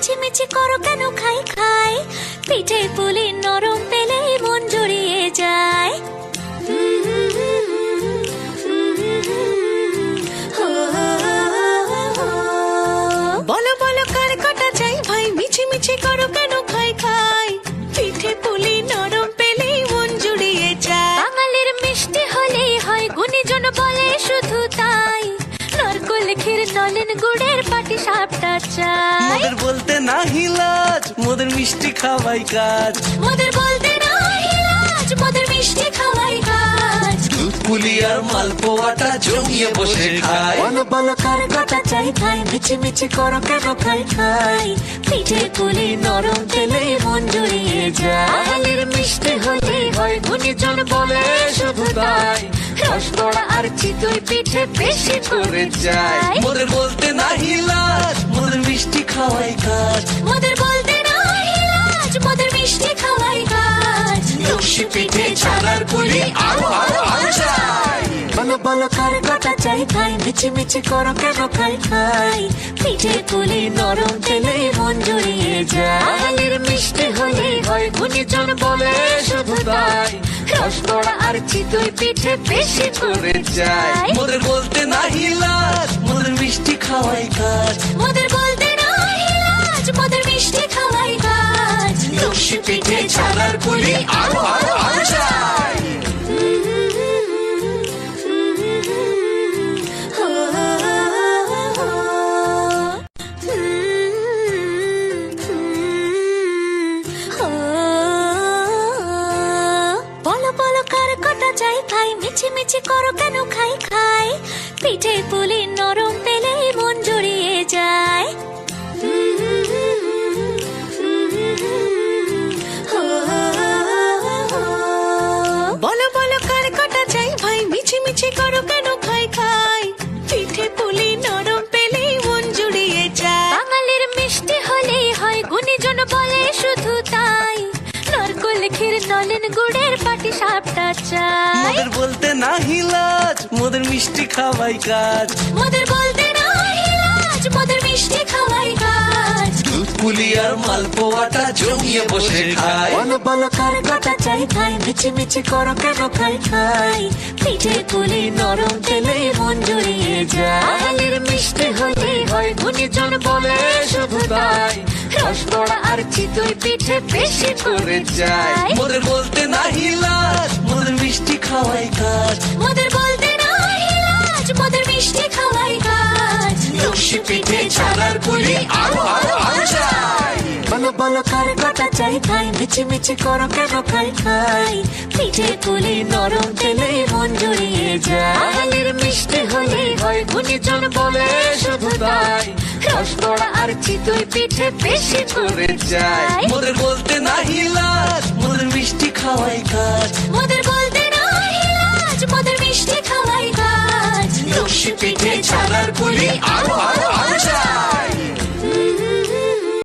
মিছিমিছি করো কেন খাই খাই, পিঠে পুলি নরম পেলে মন জড়িয়ে যায়। বলো বলো কার কটা চাই ভাই, মিছিমিছি করো কেন খাই খাই, পিঠে পুলি নরম পেলে মন জুড়িয়ে যায়। বাঙালির মিষ্টি হলেই হয়, গুণীজন বলে শুধু তাই, নারকোল ক্ষীর নলেন গুড়ের পাটি সাপটা চাই। মোদের বলতে না হিলাজ, মোদের মিষ্টি খাওয়াই কাজ। মোদের বলতে না হিলাজ, মোদের মিষ্টি খাওয়াই কাজ। দুধ পুলি আর মালপোয়াটা জমিয়ে বসে খায়। বলো বলো কার কটা চাই ভাই, মিছিমিছি করো কেন খাই খাই, পিঠে পুলি নরম পেলে মন জুড়িয়ে যায়। বাঙালির মিষ্টি হলেই হয়, গুণীজন বলে শুধু তাই, রসবড়া আর চিতই পিঠে বেশি করে যায়। মোদের বলতে না হিলাজ, মোদের মিষ্টি খাওয়াই কাজ। মোদের বলতে না হিলাজ, মোদের মিষ্টি খাওয়াই কাজ। লস্যি পিঠে ছানার পুলি আরো আরো আরো চাই। বলো বলো কার কটা চাই ভাই, মিছিমিছি করো কেন খাই খাই, পিঠে পুলি নরম পেলে মন জুড়িয়ে যায়। বাঙালির মিষ্টি হলেই হয়, গুণীজন বলে শুধু তাই, রসবড়া আর চিতই পিঠে বেশি করে যায়। মোদের বলতে না হিলাজ, মোদের মিষ্টি খাওয়াই কাজ। মোদের বলতে না হিলাজ, মোদের মিষ্টি খাওয়াই কাজ। লস্যি পিঠে ছানার পুলি আরো আরো আরো চাই। বলো বলো কার কটা চাই ভাই, মিছিমিছি করো কেন খাই খাই, পিঠে পুলি নরম পেলে মন জড়িয়ে যায়। বলো বলো কার কটা চাই ভাই, মিছিমিছি করো কেন খাই খাই, পিঠে পুলি নরম পেলে মন জুড়িয়ে যায়। বাঙালির মিষ্টি হলেই হয়, গুণীজন বলে শুধু তাই, নারকোল ক্ষীর নলেন গুড়ের পাটি সাপটা চাই। মোদের বলতে না হিলাজ, মোদের মিষ্টি খাওয়াই কাজ। মোদের বলতে না হিলাজ, মোদের মিষ্টি খাওয়াই কাজ। দুধ পুলি আর মালপোয়াটা জমিয়ে বসে খায়। বলো বলো কার কটা চাই ভাই, মিছিমিছি করো কেন খাই খাই, পিঠে পুলি নরম পেলে মন জুড়িয়ে যায়। বাঙালির মিষ্টি হলেই হয়, গুণীজন বলে শুধু তাই, রসবড়া আর চিতই পিঠে বেশি করে যায়। মোদের বলতে না হিলাজ, মোদের মিষ্টি খাওয়াই কাজ। মোদের বলতে না হিলাজ, মোদের মিষ্টি খাওয়াই কাজ। লস্যি পিঠে ছানার পুলি আরো আরো আরো চাই। বলো বলো কার কটা চাই ভাই, মিছিমিছি করো কেন খাই খাই, পিঠে পুলি নরম পেলে মন জুড়িয়ে যায়। বাঙালির মিষ্টি হলেই হয়, গুণীজন বলে শুধু তাই, রসবড়া আর চিতই পিঠে বেশি করে যায়। মোদের বলতে না হিলাজ, মোদের মিষ্টি খাওয়াই কাজ। মোদের বলতে না হিলাজ, মোদের মিষ্টি খাওয়াই কাজ। লস্যি পিঠে ছানার পুলি আরো আরো